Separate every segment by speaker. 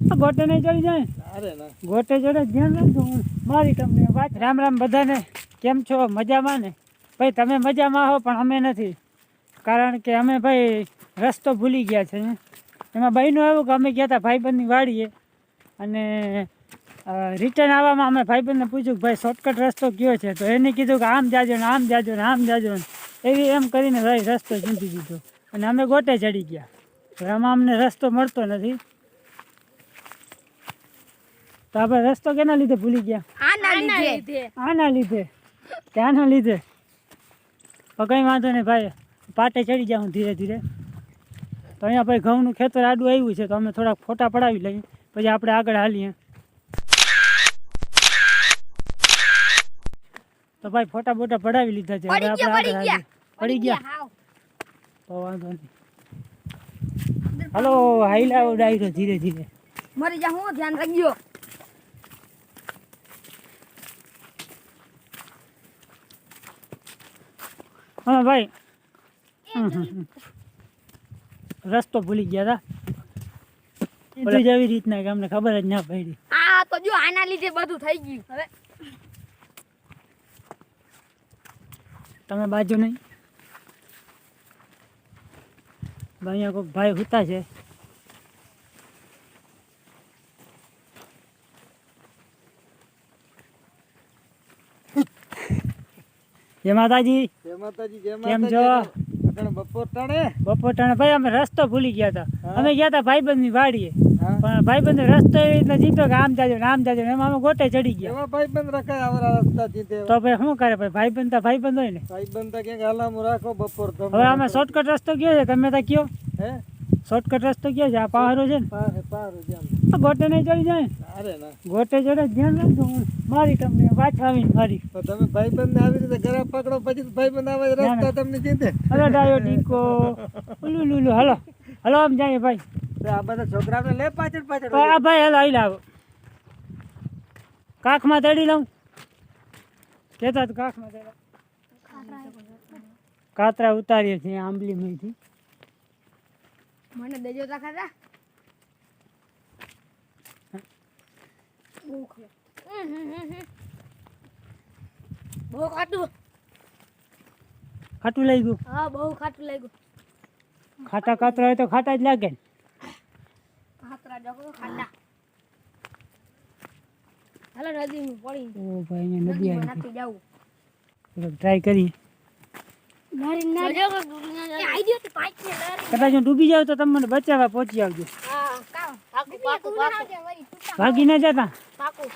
Speaker 1: ગોટે નહીં ચડી જાય.
Speaker 2: અરે ના
Speaker 1: ગોટે ચડે ધ્યાન રાખજો. મારી તમને વાત. રામ રામ બધાને. કેમ છો? મજામાં ને? ભાઈ તમે મજામાં હો પણ અમે નથી. કારણ કે અમે ભાઈ રસ્તો ભૂલી ગયા છે. એમાં બહેનું એવું કે અમે ગયા હતા ભાઈબંધની વાડીએ અને રિટર્ન આવવામાં અમે ભાઈબંધને પૂછ્યું કે ભાઈ શોર્ટકટ રસ્તો કયો છે, તો એને કીધું કે આમ જાજો ને આમ જાજો ને આમ જાજો ને એવી એમ કરીને ભાઈ રસ્તો ચૂંટી દીધો અને અમે ગોટે ચડી ગયા. તો આમાં અમને રસ્તો મળતો નથી. તો આપણે રસ્તો કેના લીધે ભૂલી ગયા? આના લીધે ત્યાંના લીધે. તો કંઈ વાંધો નહીં ભાઈ, પાટે ચડી જાઉં ધીરે ધીરે. તો અહીંયા ભાઈ ઘઉંનું ખેતર આડું આવ્યું છે, તો અમે થોડાક ફોટા પડાવી લઈએ પછી આપણે આગળ હાલીએ. તો ભાઈ ફોટા બોટા પડાવી લીધા છે, હવે આપણે આગળ હાલીએ. પડી ગયા તો વાંધો નહીં. હલો હાઈલા ડાયરો ધીરે ધીરે.
Speaker 3: મરી જા, હું ધ્યાન રાખજો.
Speaker 1: હા ભાઈ રસ્તો ભૂલી ગયા હતા જ આવી રીતના કે અમને ખબર જ ના પડી.
Speaker 3: આ તો જો આના લીધે બધું થઈ ગયું. હવે
Speaker 1: તમે બાજુ નહીં. અહીંયા કોઈ ભાઈ હુતા છે. જય માતાજી.
Speaker 2: જય માતાજી. જય
Speaker 1: કેમ
Speaker 2: માતાજી.
Speaker 1: છો?
Speaker 2: બપોર ટાણે
Speaker 1: ભાઈ અમે રસ્તો ભૂલી ગયા હતા. અમે ગયા હતા ભાઈબંધની વાડીએ,
Speaker 2: હા.
Speaker 1: પણ ભાઈબંધ રસ્તો એવી રીતના જીતો કે આમ જાજો ને આમ જાજો ને એમાં અમે ગોટે ચડી ગયા.
Speaker 2: એવા ભાઈબંધ રખાય આવરા રસ્તા જીતે.
Speaker 1: તો ભાઈ શું કરે ભાઈ, ભાઈબંધ તો ભાઈબંધ હોય ને.
Speaker 2: ભાઈબંધ તો ક્યાંક હલામું રાખો બપોર તમે.
Speaker 1: હવે અમે શોર્ટકટ રસ્તો કયો છે તમે તો કયો?
Speaker 2: હે
Speaker 1: શોર્ટકટ રસ્તો કયો છે? આ પહાડો છે ને,
Speaker 2: પારું જામ.
Speaker 1: ગોટે નહીં ચડી જાય.
Speaker 2: અરે ના
Speaker 1: ગોટે ચડે ધ્યાન રાખજો. મારી તમને પાછા આવીને મારી.
Speaker 2: તો તમે ભાઈબંધ આવી રીતે ઘરે પકડો પછી ભાઈબંધ આવે રસ્તા તમને જીતે.
Speaker 1: હલો ડાયો ડીકો ઉલુ લુલુ. હલો હલો આમ જાય ભાઈ.
Speaker 2: તો આ બધા છોકરાઓને લે પાછળ પાછળ.
Speaker 1: આ ભાઈ હલો આવી લાવો. કાખમાં તળી લઉં કેતા કાખમાં તળી. કાતરા ઉતારીએ છીએ આંબલી માંથી.
Speaker 3: મને દેજો તા ખાતા. બહુ ખાટું.
Speaker 1: ખાટું લઈ ગયું.
Speaker 3: હા બહુ ખાટું લાગ્યું.
Speaker 1: ખાટા કાતરા હોય તો ખાટા જ લાગે ને.
Speaker 3: ખાતરા જગો ખાટા. હાલો નદીમાં પડી.
Speaker 1: ઓ ભાઈ અહીંયા નદી
Speaker 3: નદીમાં
Speaker 1: આવી
Speaker 3: નાખી જાવું.
Speaker 1: ટ્રાય કરીએ.
Speaker 3: મારી ના જગો ડૂબી ના જાય. આઈ ગયો તો પાંચ ને ડર.
Speaker 1: કદાચ હું ડૂબી જાઉં તો તમે મને બચાવવા પહોંચી આવજો.
Speaker 3: હા કામ પાકું પાકું પાકું.
Speaker 1: ભાગી ના જતા.
Speaker 3: પાકું.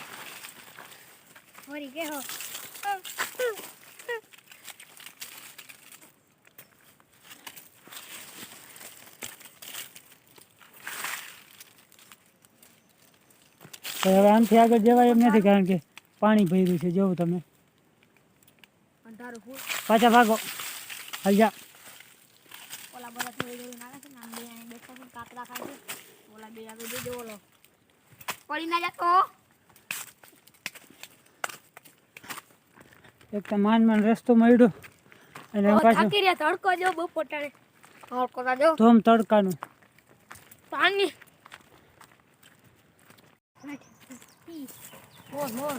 Speaker 3: વરી કે હો.
Speaker 1: તો હવે આમથી આગળ જવાય એમ નથી, કારણ કે પાણી ભર્યું છે. જોવું તમે
Speaker 3: અંધારું ફૂલ.
Speaker 1: પાછા ભાગો. હાલ જા.
Speaker 3: ઓલા બધા થોડી થોડી નાખે છે ને આમ બે અહીં બેઠા છે કાતરા ખાય છે. ઓલા બે આગળ દેજો ઓલો. પડી ના જાતો.
Speaker 1: એક તો માન રસ્તો મળ્યો અને
Speaker 3: ઓ
Speaker 1: પાછો
Speaker 3: થાકી રહ્યા. તડકો જો બહુ પોટાડે. તડકો તા જો
Speaker 1: ધોમ તડકાનું.
Speaker 3: પાણી. મોર મોર.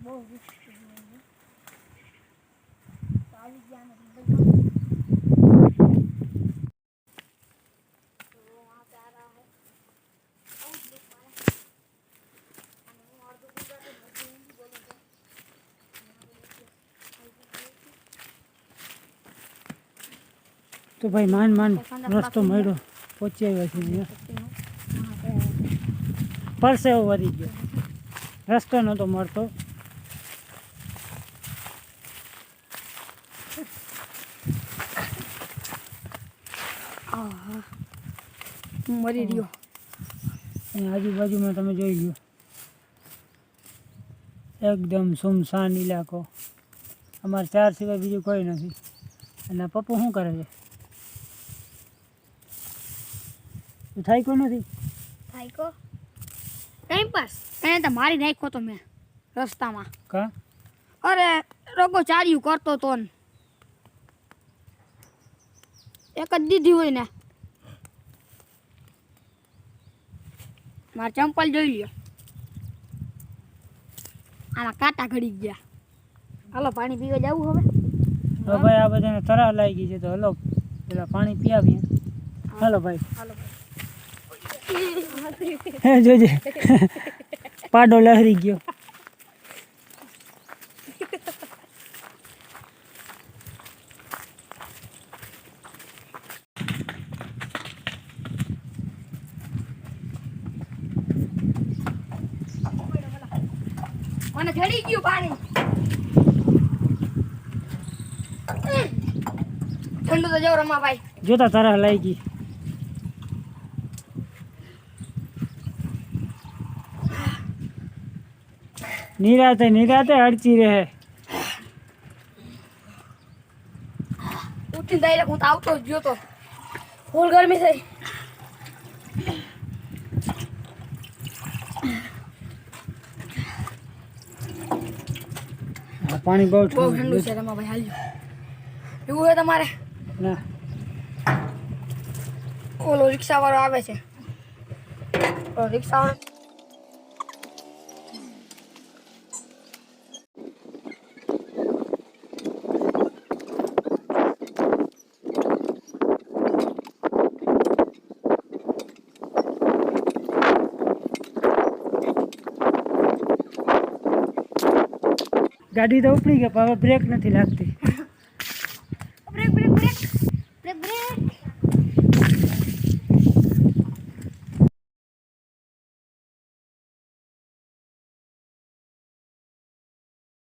Speaker 3: બહુ આવી ગયા ને
Speaker 1: તો ભાઈ માન રસ્તો મળ્યો, પહોંચી આવ્યા છે અહીંયા. પરસેવો વળી ગયો, રસ્તો નહોતો મળતો.
Speaker 3: મરી રહ્યો.
Speaker 1: અને આજુબાજુમાં તમે જોઈ લો, એકદમ સુમસાન ઇલાકો. અમારે ચાર સિવાય બીજું કોઈ નથી. અને પપ્પુ શું કરે છે? થાય કોઈ નથી.
Speaker 3: થાયકો ટાઈમ પાસ એને તો મારી નાખ્યો તો મેં. રસ્તામાં.
Speaker 1: કા
Speaker 3: અરે રગો ચાર્યું કરતો તો ને એક જ દીધી હોય ને. મારા ચંપલ જોઈ લ્યો, આના કાંટા ઘડી ગયા. હાલો પાણી પીવા જવું હવે.
Speaker 1: હવે ભાઈ આ બધાને તરાહ લાગી છે તો હલો પેલા પાણી પીવીએ. હાલો ભાઈ.
Speaker 3: હાલો
Speaker 1: હે જોજે પાડો લહેરી ગયો.
Speaker 3: મને ચડી ગયું પાણી. ઠંડુ તો જવો રમા ભાઈ.
Speaker 1: જોતા તરાહ લાગી. નિરાતે અડચી રહે.
Speaker 3: ઉઠી ડાયરેક્ટ હું તો આવતો જ ગયો તો. ફૂલ ગરમી થઈ.
Speaker 1: આ પાણી બહુ
Speaker 3: બહુ ઠંડુ
Speaker 1: ઠંડુ
Speaker 3: છે રમા ભાઈ. હાલ્યો એવું હોય તમારે.
Speaker 1: ના
Speaker 3: ઓલો રિક્ષા વાળો આવે છે. રિક્ષા વાળો
Speaker 1: ગાડી તો ઉપડી ગઈ પણ હવે બ્રેક નથી લાગતી.